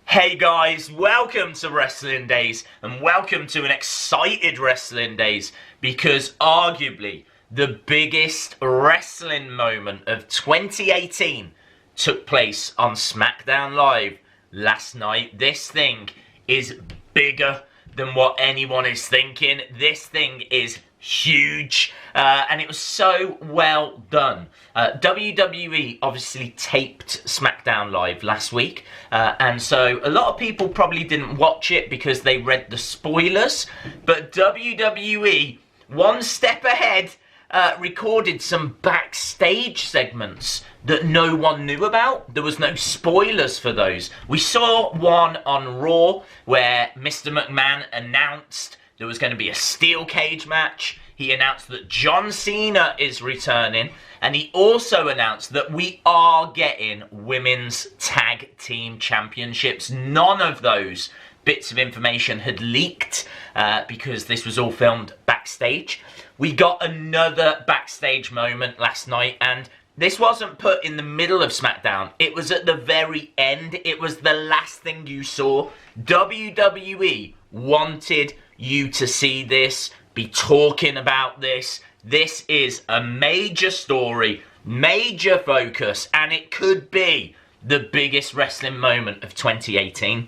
Hey guys, welcome to Wrestling Days, and welcome to an excited Wrestling Days, because arguably the biggest wrestling moment of 2018 took place on Smackdown Live last night. This thing is bigger than what anyone is thinking. This thing is huge, and it was so well done. WWE obviously taped Smackdown Live last week, and so a lot of people probably didn't watch it because they read the spoilers, but WWE, one step ahead, recorded some backstage segments that no one knew about. There was no spoilers for those. We saw one on Raw where Mr. McMahon announced there was going to be a steel cage match. He announced that John Cena is returning, and he also announced that we are getting women's tag team championships. None of those bits of information had leaked because this was all filmed backstage. We got another backstage moment last night, and this wasn't put in the middle of SmackDown. It was at the very end. It was the last thing you saw. WWE wanted you to see this, be talking about this. This is a major story, major focus, and it could be the biggest wrestling moment of 2018.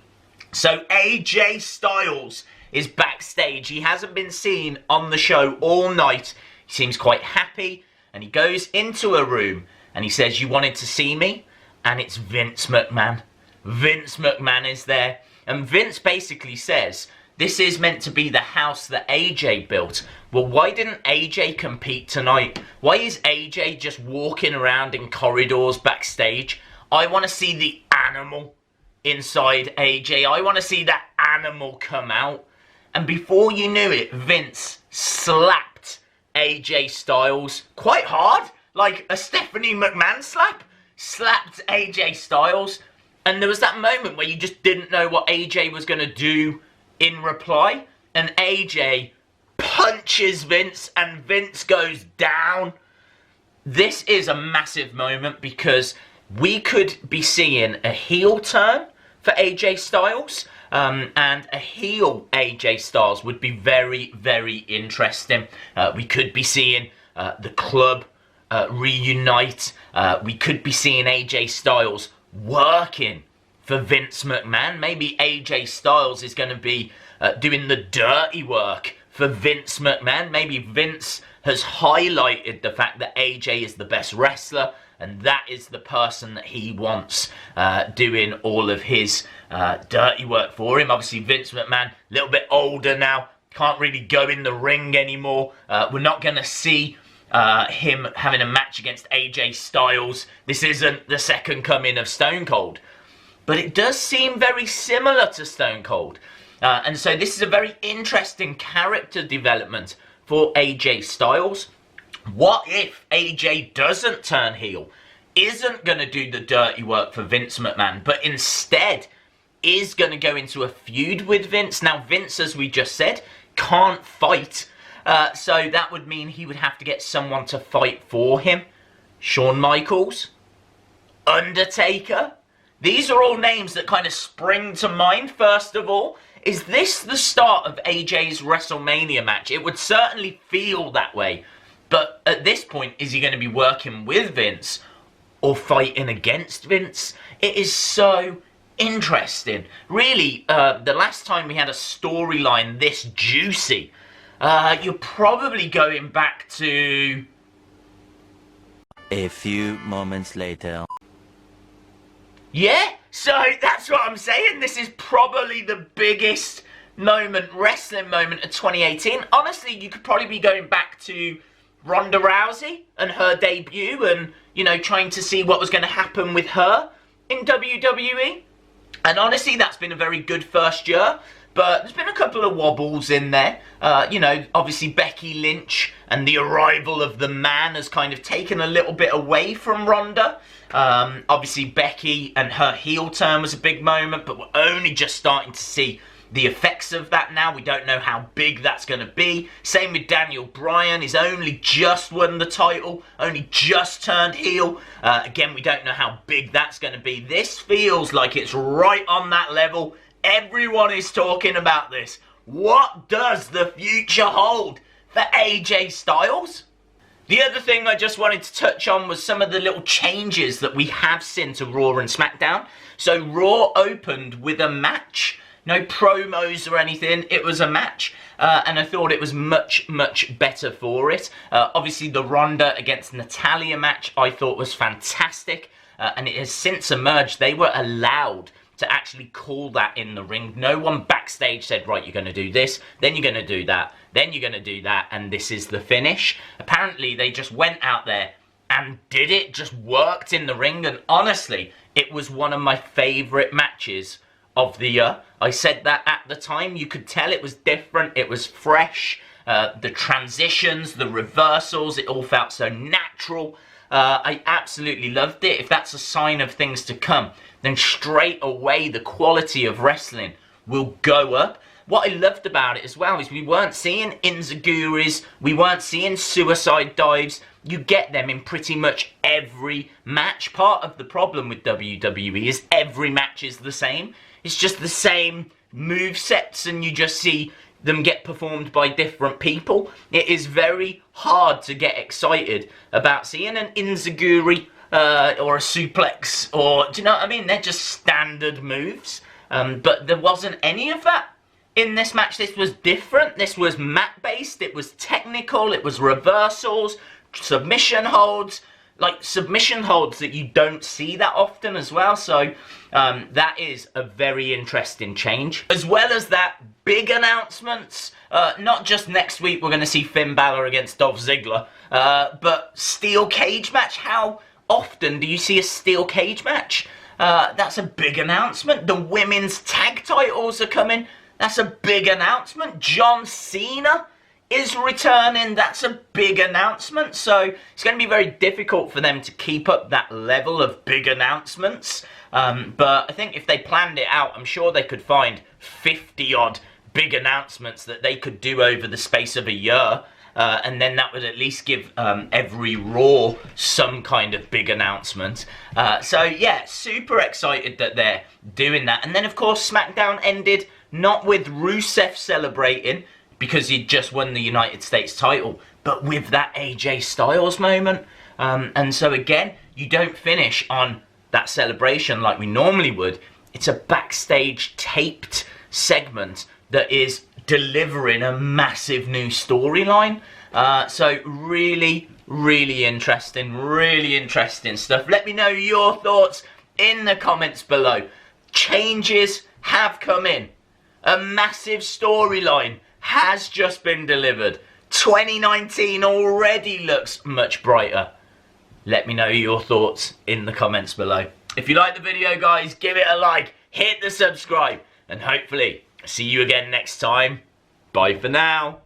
So AJ Styles is backstage. He hasn't been seen on the show all night. He seems quite happy, and he goes into a room and he says, "You wanted to see me?" And it's Vince McMahon. Vince McMahon is there, and Vince basically says, "This is meant to be the house that AJ built." Well, why didn't AJ compete tonight? Why is AJ just walking around in corridors backstage? I want to see the animal inside AJ. I want to see that animal come out. And before you knew it, Vince slapped AJ Styles quite hard, like a Stephanie McMahon slap. Slapped AJ Styles. And there was that moment where you just didn't know what AJ was going to do in reply, and AJ punches Vince, and Vince goes down. This is a massive moment because we could be seeing a heel turn for AJ Styles, and a heel AJ Styles would be very, very interesting. We could be seeing the club reunite. We could be seeing AJ Styles working for Vince McMahon. Maybe AJ Styles is going to be doing the dirty work for Vince McMahon. Maybe Vince has highlighted the fact that AJ is the best wrestler, and that is the person that he wants doing all of his dirty work for him. Obviously, Vince McMahon, a little bit older now, can't really go in the ring anymore. We're not going to see him having a match against AJ Styles. This isn't the second coming of Stone Cold. But it does seem very similar to Stone Cold. And so this is a very interesting character development for AJ Styles. What if AJ doesn't turn heel, isn't going to do the dirty work for Vince McMahon, but instead is going to go into a feud with Vince? Now, Vince, as we just said, can't fight. So that would mean he would have to get someone to fight for him. Shawn Michaels? Undertaker? These are all names that kind of spring to mind, first of all. Is this the start of AJ's WrestleMania match? It would certainly feel that way. But at this point, is he going to be working with Vince or fighting against Vince? It is so interesting. Really, the last time we had a storyline this juicy, you're probably going back to... A few moments later. Yeah, so that's what I'm saying. This is probably the biggest wrestling moment of 2018. Honestly, you could probably be going back to Ronda Rousey and her debut and, you know, trying to see what was going to happen with her in WWE. And honestly, that's been a very good first year. But there's been a couple of wobbles in there. You know, obviously Becky Lynch and the arrival of the man has kind of taken a little bit away from Ronda. Obviously Becky and her heel turn was a big moment, but we're only just starting to see the effects of that now. We don't know how big that's going to be. Same with Daniel Bryan. He's only just won the title, only just turned heel. Again, we don't know how big that's going to be. This feels like it's right on that level. Everyone is talking about this. What does the future hold for AJ Styles? The other thing I just wanted to touch on was some of the little changes that we have seen to Raw and Smackdown. So Raw opened with a match. No promos or anything. It was a match. And I thought it was much, much better for it. Obviously, the Ronda against Natalya match I thought was fantastic. And it has since emerged. They were allowed to actually call that in the ring. No one backstage said, right, you're going to do this, then you're going to do that, then you're going to do that, and this is the finish. Apparently, they just went out there and did it, just worked in the ring, and honestly, it was one of my favourite matches of the year. I said that at the time. You could tell it was different, it was fresh, the transitions, the reversals, it all felt so natural. I absolutely loved it. If that's a sign of things to come, then straight away the quality of wrestling will go up. What I loved about it as well is we weren't seeing enziguris, we weren't seeing suicide dives. You get them in pretty much every match. Part of the problem with WWE is every match is the same. It's just the same move sets, and you just see them get performed by different people. It is very hard to get excited about seeing an enziguri or a suplex, or do you know what I mean? They're just standard moves, but there wasn't any of that in this match. This was different. This was mat-based, it was technical, it was reversals, submission holds, like submission holds that you don't see that often as well. So that is a very interesting change. As well as that, big announcements. Not just next week we're going to see Finn Balor against Dolph Ziggler, but steel cage match. How often do you see a steel cage match? That's a big announcement. The women's tag titles are coming. That's a big announcement. John Cena is returning. That's a big announcement. So it's going to be very difficult for them to keep up that level of big announcements. But I think if they planned it out, I'm sure they could find 50 odd big announcements that they could do over the space of a year. And then that would at least give every Raw some kind of big announcement. So yeah, super excited that they're doing that. And then of course Smackdown ended not with Rusev celebrating because he'd just won the United States title, but with that AJ Styles moment. And so again, you don't finish on that celebration like we normally would. It's a backstage taped segment that is delivering a massive new storyline. So really, really interesting stuff. Let me know your thoughts in the comments below. Changes have come in. A massive storyline has just been delivered. 2019 already looks much brighter. Let me know your thoughts in the comments below. If you like the video, guys, give it a like, hit the subscribe, and hopefully see you again next time. Bye for now.